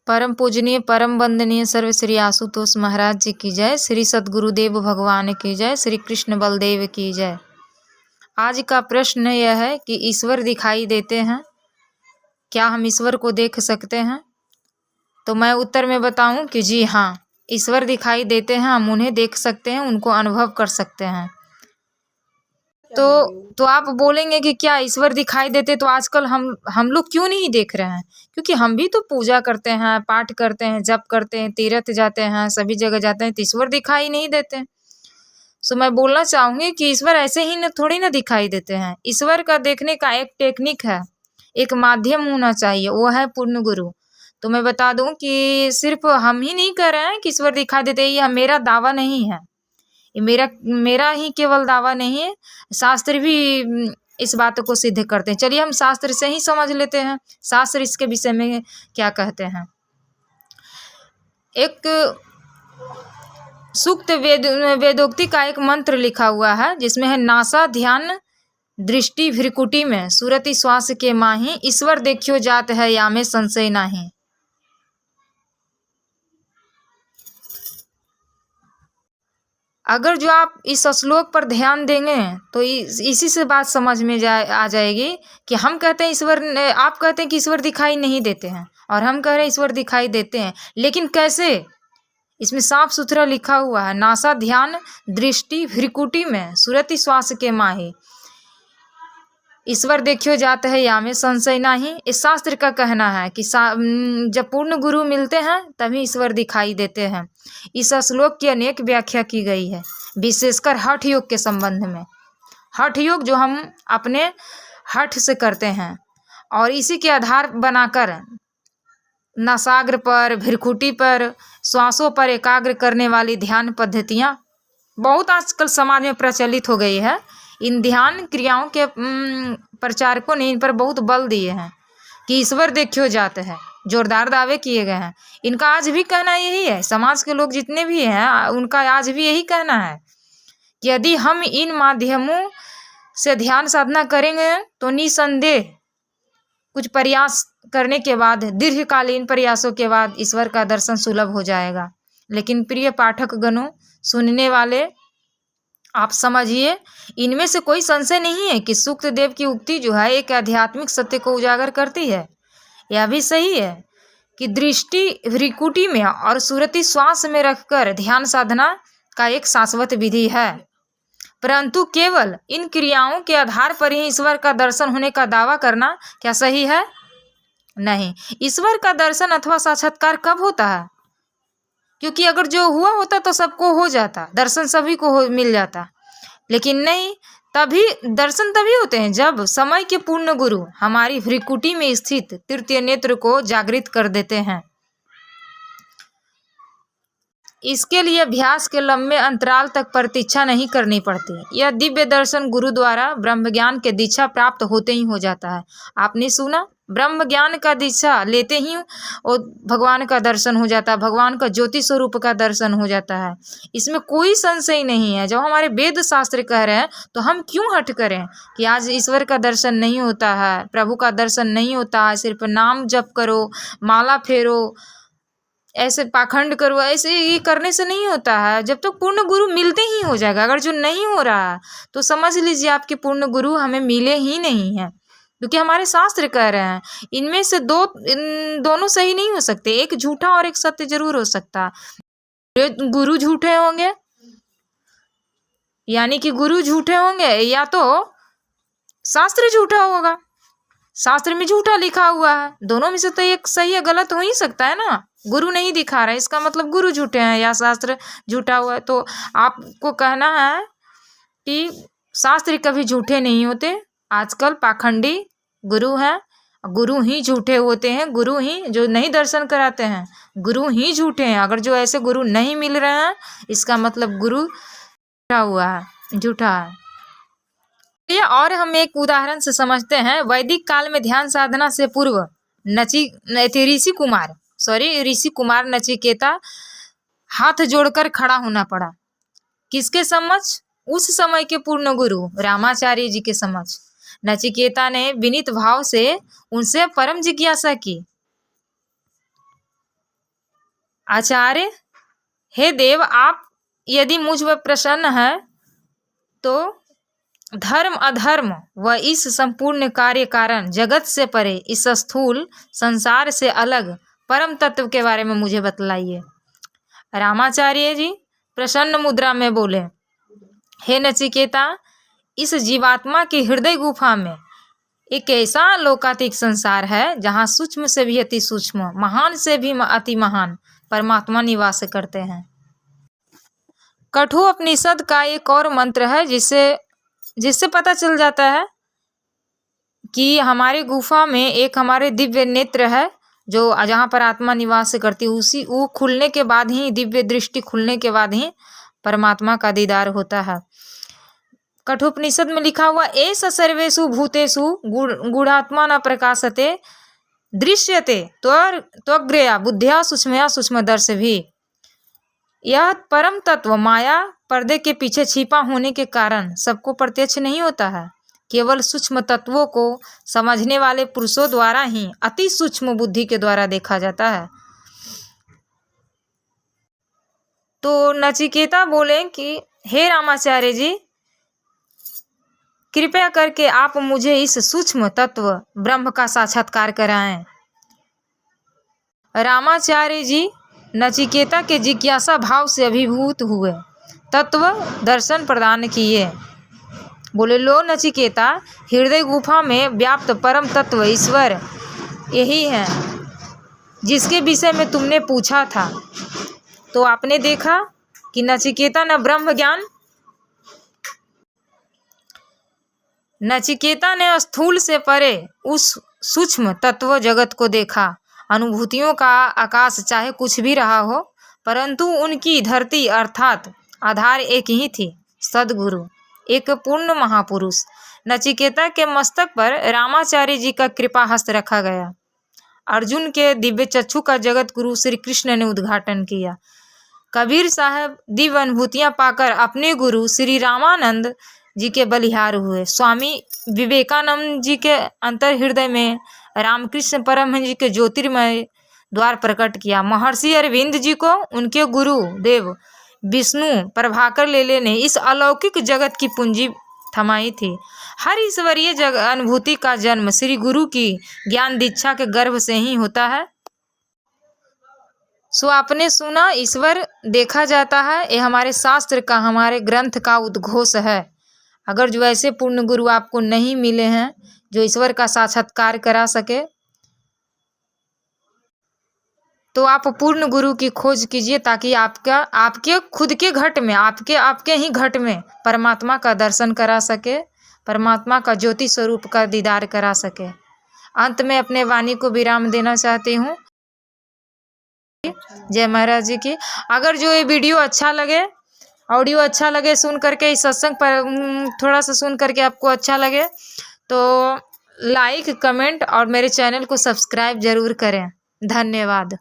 परम पूजनीय परम वंदनीय सर्व श्री आशुतोष महाराज जी की जय। श्री सद्गुरुदेव भगवान की जय। श्री कृष्ण बलदेव की जय। आज का प्रश्न यह है कि ईश्वर दिखाई देते हैं, क्या हम ईश्वर को देख सकते हैं? तो मैं उत्तर में बताऊं कि जी हाँ, ईश्वर दिखाई देते हैं, हम उन्हें देख सकते हैं, उनको अनुभव कर सकते हैं। तो आप बोलेंगे कि क्या ईश्वर दिखाई देते तो आजकल हम लोग क्यों नहीं देख रहे हैं? क्योंकि हम भी तो पूजा करते हैं, पाठ करते हैं, जप करते हैं, तीर्थ जाते हैं, सभी जगह जाते हैं, तो ईश्वर दिखाई नहीं देते। सो मैं बोलना चाहूँगी कि ईश्वर ऐसे ही न थोड़ी ना दिखाई देते हैं। ईश्वर का देखने का एक टेक्निक है, एक माध्यम होना चाहिए, वो है पूर्ण गुरु। तो मैं बता दूं कि सिर्फ हम ही नहीं कह रहे हैं कि ईश्वर दिखाई देते, ये मेरा दावा नहीं है, ये मेरा ही केवल दावा नहीं है, शास्त्र भी इस बात को सिद्ध करते हैं। चलिए हम शास्त्र से ही समझ लेते हैं, शास्त्र इसके विषय में क्या कहते हैं। एक सूक्त वेदोक्ति का एक मंत्र लिखा हुआ है, जिसमें है नासा ध्यान दृष्टि भ्रिकुटी में सुरति श्वास के माही, ईश्वर देखियो जात है या में संशय नाही। अगर जो आप इस श्लोक पर ध्यान देंगे तो इसी से बात समझ में आ जाएगी कि हम कहते हैं ईश्वर, आप कहते हैं कि ईश्वर दिखाई नहीं देते हैं, और हम कह रहे हैं ईश्वर दिखाई देते हैं, लेकिन कैसे? इसमें साफ सुथरा लिखा हुआ है, नासा ध्यान दृष्टि भ्रिकुटी में सुरति श्वास के माही, ईश्वर देखियो जाता है या में संशय नहीं। इस शास्त्र का कहना है कि जब पूर्ण गुरु मिलते हैं तभी ईश्वर दिखाई देते हैं। इस श्लोक की अनेक व्याख्या की गई है, विशेषकर हठ योग के संबंध में। हठ योग जो हम अपने हठ से करते हैं, और इसी के आधार बनाकर नासाग्र पर, भ्रिकुटी पर, श्वासों पर एकाग्र करने वाली ध्यान पद्धतियाँ बहुत आजकल समाज में प्रचलित हो गई है। इन ध्यान क्रियाओं के प्रचारकों ने इन पर बहुत बल दिए हैं कि ईश्वर देखियो जाते हैं, जोरदार दावे किए गए हैं। इनका आज भी कहना यही है, समाज के लोग जितने भी हैं उनका आज भी यही कहना है कि यदि हम इन माध्यमों से ध्यान साधना करेंगे तो निसंदेह कुछ प्रयास करने के बाद, दीर्घकालीन प्रयासों के बाद ईश्वर का दर्शन सुलभ हो जाएगा। लेकिन प्रिय पाठक गणों, सुनने वाले, आप समझिए, इनमें से कोई संशय नहीं है कि सूक्त देव की उक्ति जो है एक आध्यात्मिक सत्य को उजागर करती है। यह भी सही है कि दृष्टि भ्रिकुटी में और सुरति श्वास में रखकर ध्यान साधना का एक शाश्वत विधि है, परंतु केवल इन क्रियाओं के आधार पर ही ईश्वर का दर्शन होने का दावा करना क्या सही है? नहीं। ईश्वर का दर्शन अथवा साक्षात्कार कब होता है? क्योंकि अगर जो हुआ होता तो सबको हो जाता, दर्शन सभी को मिल जाता, लेकिन नहीं। दर्शन तभी होते हैं जब समय के पूर्ण गुरु हमारी भ्रिकुटी में स्थित तृतीय नेत्र को जागृत कर देते हैं। इसके लिए अभ्यास के लंबे अंतराल तक प्रतीक्षा नहीं करनी पड़ती। यह दिव्य दर्शन गुरु द्वारा ब्रह्म ज्ञान के दीक्षा प्राप्त होते ही हो जाता है। आपने सुना, ब्रह्म ज्ञान का दीक्षा लेते ही और भगवान का दर्शन हो जाता है, भगवान का ज्योति स्वरूप का दर्शन हो जाता है। इसमें कोई संशय नहीं है। जब हमारे वेद शास्त्र कह रहे हैं तो हम क्यों हट करें कि आज ईश्वर का दर्शन नहीं होता है, प्रभु का दर्शन नहीं होता है, सिर्फ नाम जप करो, माला फेरो, ऐसे पाखंड करो, ऐसे ये करने से नहीं होता है। जब तक तो पूर्ण गुरु मिलते ही हो जाएगा। अगर जो नहीं हो रहा तो समझ लीजिए आपके पूर्ण गुरु हमें मिले ही नहीं हैं, क्योंकि हमारे शास्त्र कह रहे हैं इनमें से दोनों सही नहीं हो सकते, एक झूठा और एक सत्य जरूर हो सकता। गुरु झूठे होंगे, यानी कि गुरु झूठे होंगे, या तो शास्त्र झूठा होगा, शास्त्र में झूठा लिखा हुआ है। दोनों में से तो एक सही या गलत हो ही सकता है ना। गुरु नहीं दिखा रहा है, इसका मतलब गुरु झूठे हैं या शास्त्र झूठा हुआ है। तो आपको कहना है कि शास्त्र कभी झूठे नहीं होते। आजकल पाखंडी गुरु हैं, गुरु ही झूठे होते हैं, गुरु ही जो नहीं दर्शन कराते हैं, गुरु ही झूठे हैं। अगर जो ऐसे गुरु नहीं मिल रहे हैं, इसका मतलब गुरु झूठा हुआ है, झूठा है। और हम एक उदाहरण से समझते हैं। वैदिक काल में ध्यान साधना से पूर्व ऋषि कुमार नचिकेता हाथ जोड़कर खड़ा होना पड़ा। किसके समक्ष? उस समय के पूर्ण गुरु रामाचार्य जी के समक्ष। नचिकेता ने विनीत भाव से उनसे परम जिज्ञासा की आचार्य, हे देव, आप यदि मुझ पर प्रसन्न हैं तो धर्म अधर्म व इस संपूर्ण कार्य कारण जगत से परे इस स्थूल संसार से अलग परम तत्व के बारे में मुझे बतलाइए। रामाचार्य जी प्रसन्न मुद्रा में बोले, हे नचिकेता, इस जीवात्मा की हृदय गुफा में एक ऐसा लोकातीत संसार है जहाँ सूक्ष्म से भी अति सूक्ष्म, महान से भी अति महान परमात्मा निवास करते हैं। कठोपनिषद का एक और मंत्र है जिससे पता चल जाता है कि हमारे गुफा में एक हमारे दिव्य नेत्र है जो जहाँ पर आत्मा निवास करती है, वो खुलने के बाद ही, दिव्य दृष्टि खुलने के बाद ही परमात्मा का दीदार होता है। कठोपनिषद में लिखा हुआ, एष सर्वेषु भूतेषु गूढ़ात्मा न प्रकाशते दृश्यते त्वग्रया बुद्धिया सूक्ष्मया सूक्ष्मदर्श भी। यह परम तत्व माया पर्दे के पीछे छिपा होने के कारण सबको प्रत्यक्ष नहीं होता है। केवल सूक्ष्म तत्वों को समझने वाले पुरुषों द्वारा ही अति सूक्ष्म बुद्धि के द्वारा देखा जाता है। तो नचिकेता बोले कि हे रामाचार्य जी, कृपया करके आप मुझे इस सूक्ष्म तत्व ब्रह्म का साक्षात्कार कराएं। रामाचार्य जी नचिकेता के जिज्ञासा भाव से अभिभूत हुए, तत्व दर्शन प्रदान किए। बोले, लो नचिकेता, हृदय गुफा में व्याप्त परम तत्व ईश्वर यही है जिसके विषय में तुमने पूछा था। तो आपने देखा कि नचिकेता ने ब्रह्म ज्ञान, नचिकेता ने स्थूल से परे उस सूक्ष्म तत्व जगत को देखा। अनुभूतियों का आकाश चाहे कुछ भी रहा हो, परंतु उनकी धरती अर्थात आधार एक ही थी, सद्गुरु, एक पूर्ण महापुरुष। नचिकेता के मस्तक पर रामाचार्य जी का कृपा हस्त रखा गया। अर्जुन के दिव्य चक्षु का जगत गुरु श्री कृष्ण ने उद्घाटन किया। कबीर साहब दिव्य अनुभूतियाँ पाकर अपने गुरु श्री रामानंद जी के बलिहार हुए। स्वामी विवेकानंद जी के अंतर हृदय में रामकृष्ण परमहंस जी के ज्योतिर्मय द्वार प्रकट किया। महर्षि अरविंद जी को उनके गुरु देव विष्णु प्रभाकर लेले ने इस अलौकिक जगत की पूंजी थमाई थी। हर ईश्वरीय अनुभूति का जन्म श्री गुरु की ज्ञान दीक्षा के गर्भ से ही होता है। सो आपने सुना, ईश्वर देखा जाता है। ये हमारे शास्त्र का, हमारे ग्रंथ का उद्घोष है। अगर जो ऐसे पूर्ण गुरु आपको नहीं मिले हैं जो ईश्वर का साक्षात्कार करा सके, तो आप पूर्ण गुरु की खोज कीजिए ताकि आपके खुद के घट में, आपके ही घट में परमात्मा का दर्शन करा सके, परमात्मा का ज्योति स्वरूप का दीदार करा सके। अंत में अपने वाणी को विराम देना चाहती हूँ। जय महाराज जी की। अगर जो ये वीडियो अच्छा लगे, ऑडियो अच्छा लगे, सुन करके इस सत्संग पर थोड़ा सा सुन करके आपको अच्छा लगे तो लाइक, कमेंट और मेरे चैनल को सब्सक्राइब जरूर करें। धन्यवाद।